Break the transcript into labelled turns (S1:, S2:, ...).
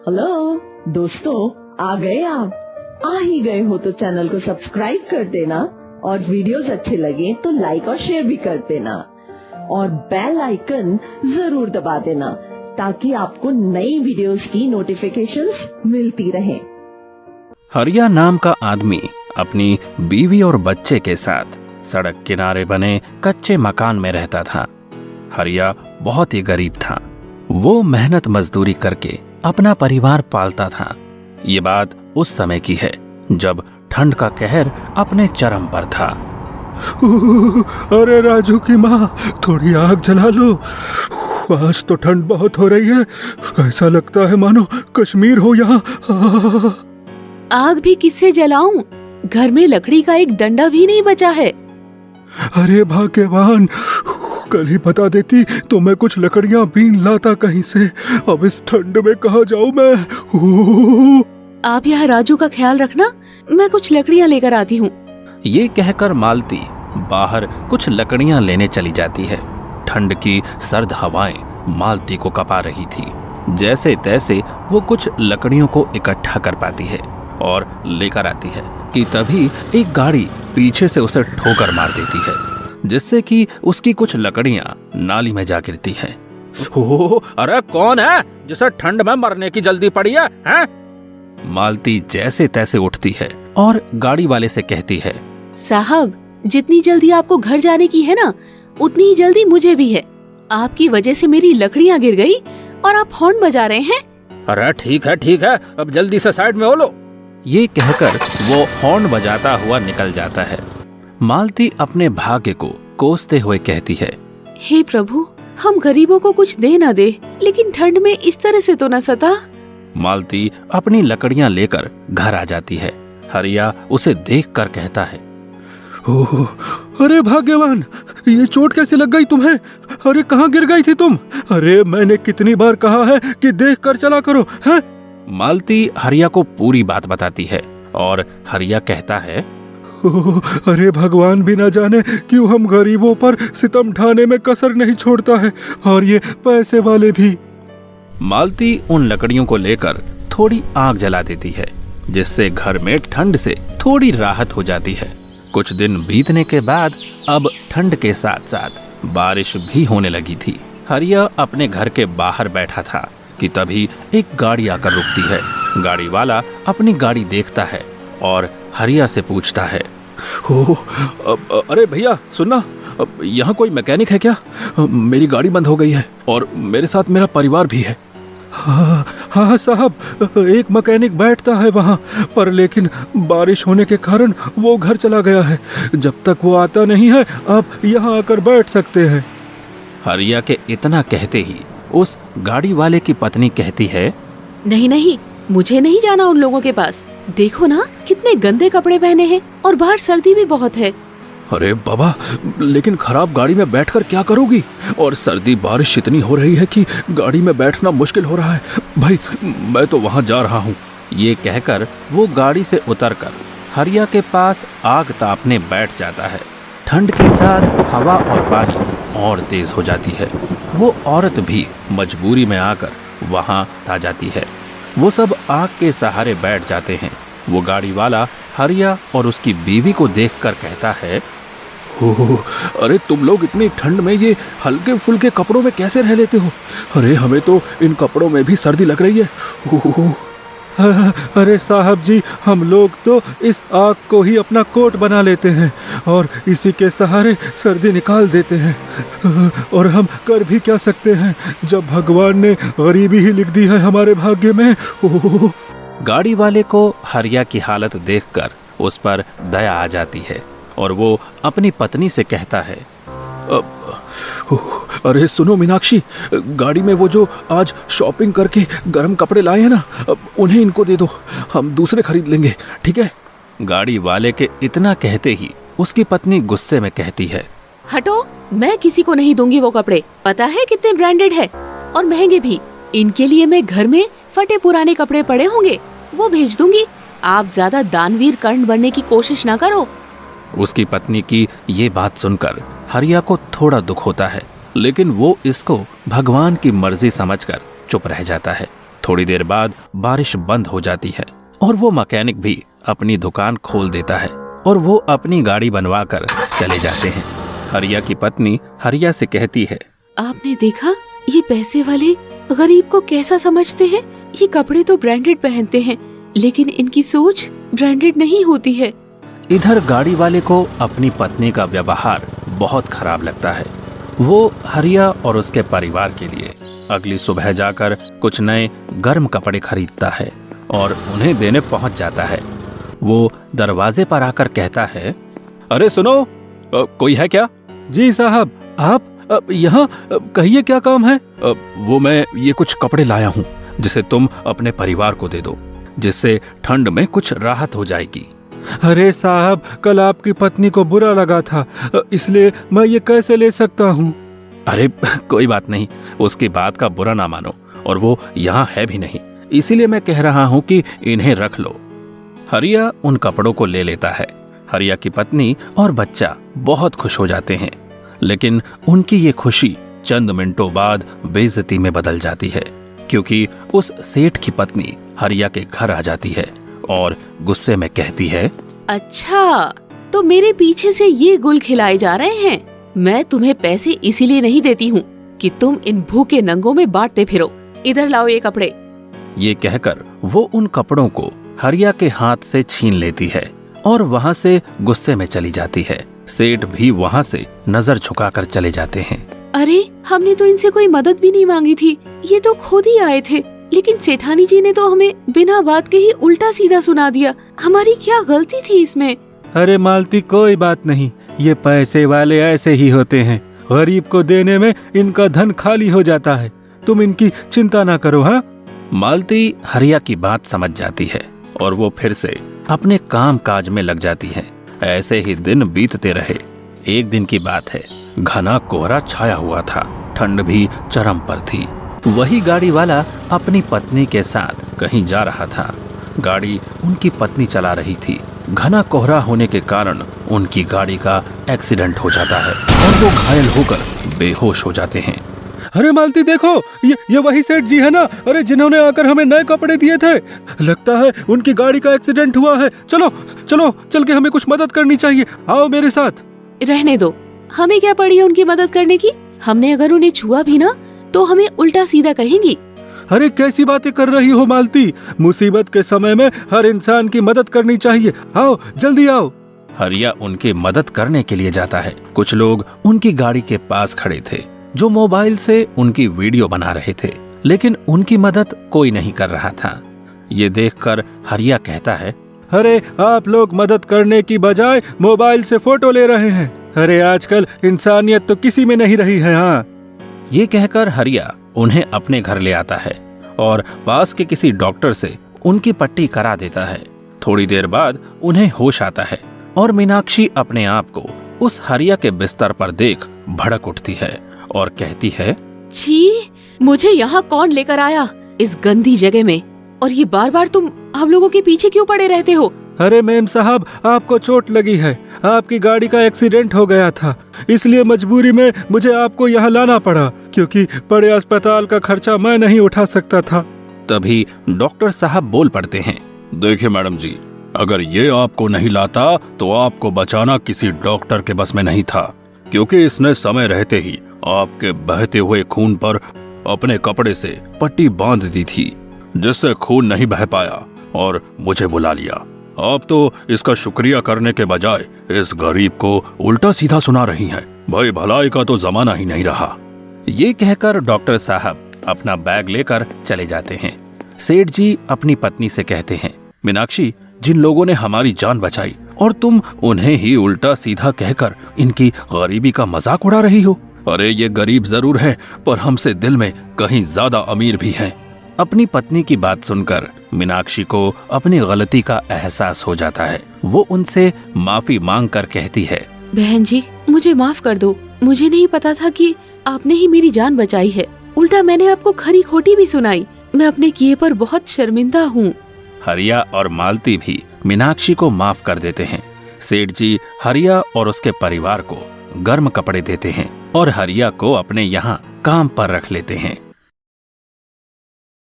S1: Hello दोस्तों, आ गए आप? आ ही गए हो तो चैनल को सब्सक्राइब कर देना और वीडियोस अच्छे लगे तो लाइक और शेयर भी कर देना और बेल आइकन जरूर दबा देना ताकि आपको नई वीडियोस की नोटिफिकेशंस मिलती रहें।
S2: हरिया नाम का आदमी अपनी बीवी और बच्चे के साथ सड़क किनारे बने कच्चे मकान में रहता था। हरिया बहुत ही गरीब था। वो मेहनत मजदूरी करके अपना परिवार पालता था। ये बात उस समय की है जब ठंड का कहर अपने चरम पर था।
S3: अरे राजू की माँ, थोड़ी आग जला लो। आज तो ठंड बहुत हो रही है, ऐसा लगता है मानो कश्मीर हो यहाँ।
S4: आग भी किससे जलाऊं? घर में लकड़ी का एक डंडा भी नहीं बचा है।
S3: अरे भाग्यवान, कल ही बता देती तो मैं कुछ लकड़ियाँ बीन लाता कहीं से। अब इस ठंड में कहाँ जाऊँ मैं?
S4: आप यहाँ राजू का ख्याल रखना, मैं कुछ लकड़ियाँ लेकर आती हूँ।
S2: ये कहकर मालती बाहर कुछ लकड़ियां लेने चली जाती है। ठंड की सर्द हवाएं मालती को कपा रही थी। जैसे तैसे वो कुछ लकड़ियों को इकट्ठा कर पाती है और लेकर आती है कि तभी एक गाड़ी पीछे से उसे ठोकर मार देती है, जिससे कि उसकी कुछ लकड़ियां नाली में जा गिरती हैं। अरे कौन है जिसे ठंड में मरने की जल्दी पड़ी है, हैं? मालती जैसे तैसे उठती है और गाड़ी वाले से कहती है,
S4: साहब, जितनी जल्दी आपको घर जाने की है ना, उतनी ही जल्दी मुझे भी है। आपकी वजह से मेरी लकड़ियाँ गिर गई और आप हॉर्न बजा रहे हैं।
S2: अरे ठीक है, अब जल्दी से साइड में हो लो। ये कहकर वो हॉर्न बजाता हुआ निकल जाता है। मालती अपने भाग्य को कोसते हुए कहती है,
S4: हे प्रभु, हम गरीबों को कुछ दे ना दे, लेकिन ठंड में इस तरह से तो न सता।
S2: मालती अपनी लकड़ियां लेकर घर आ जाती है। हरिया उसे देखकर कहता है,
S3: ओह, अरे भाग्यवान, ये चोट कैसे लग गई तुम्हें? अरे कहाँ गिर गई थी तुम? अरे मैंने कितनी बार कहा है कि देख कर चला करो, हैं?
S2: मालती हरिया को पूरी बात बताती है और हरिया कहता है,
S3: अरे भगवान भी न जाने क्यों हम गरीबों पर सितम ढाने में कसर नहीं छोड़ता है, और ये पैसे वाले भी।
S2: मालती उन लकड़ियों को लेकर थोड़ी आग जला देती है, जिससे घर में ठंड से थोड़ी राहत हो जाती है। कुछ दिन बीतने के बाद अब ठंड के साथ साथ बारिश भी होने लगी थी। हरिया अपने घर के बाहर बैठा था कि तभी एक गाड़ी आकर रुकती है। गाड़ी वाला अपनी गाड़ी देखता है और हरिया से पूछता है, अरे भैया सुनना, यहाँ कोई मैकेनिक है क्या? मेरी गाड़ी बंद हो गई है और मेरे साथ मेरा परिवार भी है।
S3: हाँ साहब, एक मैकेनिक बैठता है वहाँ पर, लेकिन बारिश होने के कारण वो घर चला गया है। जब तक वो आता नहीं है आप यहाँ आकर बैठ सकते हैं।
S2: हरिया के इतना कहते ही उस गाड़ी वाले की पत्नी कहती है,
S4: नहीं, मुझे नहीं जाना उन लोगों के पास। देखो ना, कितने गंदे कपड़े पहने हैं और बाहर सर्दी भी बहुत है।
S2: अरे बाबा, लेकिन खराब गाड़ी में बैठकर क्या करोगी? और सर्दी बारिश इतनी हो रही है कि गाड़ी में बैठना मुश्किल हो रहा है। भाई, मैं तो वहाँ जा रहा हूँ। ये कहकर वो गाड़ी से उतरकर हरिया के पास आग तापने बैठ जाता है। ठंड के साथ हवा और पानी और तेज हो जाती है। वो औरत भी मजबूरी में आकर वहाँ आ जाती है। वो सब आग के सहारे बैठ जाते हैं। वो गाड़ी वाला हरिया और उसकी बीवी को देखकर कहता है, अरे तुम लोग इतनी ठंड में ये हल्के फुल्के कपड़ों में कैसे रह लेते हो? अरे हमें तो इन कपड़ों में भी सर्दी लग रही है।
S3: अरे साहब जी, हम लोग तो इस आग को ही अपना कोट बना लेते हैं और इसी के सहारे सर्दी निकाल देते हैं। और हम कर भी क्या सकते हैं जब भगवान ने गरीबी ही लिख दी है हमारे भाग्य में।
S2: गाड़ी वाले को हरिया की हालत देखकर उस पर दया आ जाती है और वो अपनी पत्नी से कहता है,
S3: अरे सुनो मीनाक्षी, गाड़ी में वो जो आज शॉपिंग करके गर्म कपड़े लाए हैं ना, उन्हें इनको दे दो, हम दूसरे खरीद लेंगे, ठीक है?
S2: गाड़ी वाले के इतना कहते ही उसकी पत्नी गुस्से में कहती है,
S4: हटो, मैं किसी को नहीं दूंगी वो कपड़े। पता है कितने ब्रांडेड है और महंगे भी। इनके लिए मैं घर में फटे पुराने कपड़े पड़े होंगे, वो भेज दूंगी। आप ज्यादा दानवीर कर्ण बनने की कोशिश ना करो।
S2: उसकी पत्नी की ये बात सुनकर हरिया को थोड़ा दुख होता है, लेकिन वो इसको भगवान की मर्जी समझकर चुप रह जाता है। थोड़ी देर बाद बारिश बंद हो जाती है और वो मैकेनिक भी अपनी दुकान खोल देता है और वो अपनी गाड़ी बनवा कर चले जाते हैं। हरिया की पत्नी हरिया से कहती है,
S4: आपने देखा ये पैसे वाले गरीब को कैसा समझते हैं। ये कपड़े तो ब्रांडेड पहनते हैं लेकिन इनकी सोच ब्रांडेड नहीं होती है।
S2: इधर गाड़ी वाले को अपनी पत्नी का व्यवहार बहुत खराब लगता है। वो हरिया और उसके परिवार के लिए अगली सुबह जाकर कुछ नए गर्म कपड़े खरीदता है और उन्हें देने पहुंच जाता है। वो दरवाजे पर आकर कहता है, अरे सुनो, कोई है क्या?
S3: जी साहब, आप यहाँ कहिए, क्या काम है?
S2: वो मैं ये कुछ कपड़े लाया हूँ जिसे तुम अपने परिवार को दे दो, जिससे ठंड में कुछ राहत हो जाएगी।
S3: अरे साहब, कल आपकी पत्नी को बुरा लगा था, इसलिए मैं ये कैसे ले सकता हूँ?
S2: अरे कोई बात नहीं, उसकी बात का बुरा ना मानो, और वो यहाँ है भी नहीं, इसीलिए मैं कह रहा हूँ कि इन्हें रख लो। हरिया उन कपड़ों को ले लेता है। हरिया की पत्नी और बच्चा बहुत खुश हो जाते हैं, लेकिन उनकी ये खुशी चंद मिनटों बाद बेइज्जती में बदल जाती है, क्योंकि उस सेठ की पत्नी हरिया के घर आ जाती है और गुस्से में कहती है,
S4: अच्छा, तो मेरे पीछे से ये गुल खिलाए जा रहे हैं। मैं तुम्हें पैसे इसीलिए नहीं देती हूँ कि तुम इन भूखे नंगों में बांटते फिरो। इधर लाओ ये कपड़े।
S2: ये कहकर वो उन कपड़ों को हरिया के हाथ से छीन लेती है और वहाँ से गुस्से में चली जाती है। सेठ भी वहाँ से नजर झुकाकर चले जाते हैं।
S4: अरे, हमने तो इनसे कोई मदद भी नहीं मांगी थी, ये तो खुद ही आए थे। लेकिन सेठानी जी ने तो हमें बिना बात के ही उल्टा सीधा सुना दिया। हमारी क्या गलती थी इसमें?
S3: अरे मालती, कोई बात नहीं, ये पैसे वाले ऐसे ही होते हैं। गरीब को देने में इनका धन खाली हो जाता है। तुम इनकी चिंता ना करो। हाँ,
S2: मालती हरिया की बात समझ जाती है और वो फिर से अपने काम काज में लग जाती है। ऐसे ही दिन बीतते रहे। एक दिन की बात है, घना कोहरा छाया हुआ था, ठंड भी चरम पर थी। वही गाड़ी वाला अपनी पत्नी के साथ कहीं जा रहा था। गाड़ी उनकी पत्नी चला रही थी। घना कोहरा होने के कारण उनकी गाड़ी का एक्सीडेंट हो जाता है और वो घायल होकर बेहोश हो जाते हैं।
S3: अरे मालती, देखो, ये वही सेठ जी है ना? अरे, जिन्होंने आकर हमें नए कपड़े दिए थे। लगता है उनकी गाड़ी का एक्सीडेंट हुआ है। चलो चलो, चल के हमें कुछ मदद करनी चाहिए। आओ मेरे साथ।
S4: रहने दो, हमें क्या पड़ी है उनकी मदद करने की? हमने अगर उन्हें छुआ भी ना तो हमें उल्टा सीधा कहेंगी।
S3: अरे कैसी बातें कर रही हो मालती? मुसीबत के समय में हर इंसान की मदद करनी चाहिए। आओ, जल्दी आओ।
S2: हरिया उनकी मदद करने के लिए जाता है। कुछ लोग उनकी गाड़ी के पास खड़े थे जो मोबाइल से उनकी वीडियो बना रहे थे, लेकिन उनकी मदद कोई नहीं कर रहा था। ये देखकर हरिया कहता है,
S3: अरे, आप लोग मदद करने की बजाय मोबाइल से फोटो ले रहे हैं। अरे, आजकल इंसानियत तो किसी में नहीं रही है। हाँ,
S2: ये कहकर हरिया उन्हें अपने घर ले आता है और पास के किसी डॉक्टर से उनकी पट्टी करा देता है। थोड़ी देर बाद उन्हें होश आता है और मीनाक्षी अपने आप को उस हरिया के बिस्तर पर देख भड़क उठती है और कहती है,
S4: छी, मुझे यहाँ कौन लेकर आया इस गंदी जगह में? और ये बार बार तुम हम लोगों के पीछे क्यों पड़े रहते हो?
S3: अरे मेम साहब, आपको चोट लगी है। आपकी गाड़ी का एक्सीडेंट हो गया था, इसलिए मजबूरी में मुझे आपको यहाँ लाना पड़ा, क्योंकि बड़े अस्पताल का खर्चा मैं नहीं उठा सकता था।
S2: तभी डॉक्टर साहब बोल पड़ते हैं, देखिए मैडम जी, अगर ये आपको नहीं लाता तो आपको बचाना किसी डॉक्टर के बस में नहीं था, क्योंकि इसने समय रहते ही आपके बहते हुए खून पर अपने कपड़े से पट्टी बांध दी थी, जिससे खून नहीं बह पाया और मुझे बुला लिया। आप तो इसका शुक्रिया करने के बजाय इस गरीब को उल्टा सीधा सुना रही हैं। भाई, भलाई का तो जमाना ही नहीं रहा। ये कहकर डॉक्टर साहब अपना बैग लेकर चले जाते हैं। सेठ जी अपनी पत्नी से कहते हैं, मीनाक्षी, जिन लोगों ने हमारी जान बचाई और तुम उन्हें ही उल्टा सीधा कहकर इनकी गरीबी का मजाक उड़ा रही हो। अरे, ये गरीब जरूर है, पर हमसे दिल में कहीं ज्यादा अमीर भी हैं। अपनी पत्नी की बात सुनकर मीनाक्षी को अपनी गलती का एहसास हो जाता है। वो उनसे माफी मांग कर कहती है,
S4: बहन जी, मुझे माफ कर दो। मुझे नहीं पता था कि आपने ही मेरी जान बचाई है। उल्टा मैंने आपको खरी खोटी भी सुनाई। मैं अपने किए पर बहुत शर्मिंदा हूँ।
S2: हरिया और मालती भी मीनाक्षी को माफ कर देते हैं। सेठ जी हरिया और उसके परिवार को गर्म कपड़े देते हैं और हरिया को अपने यहाँ काम पर रख लेते हैं।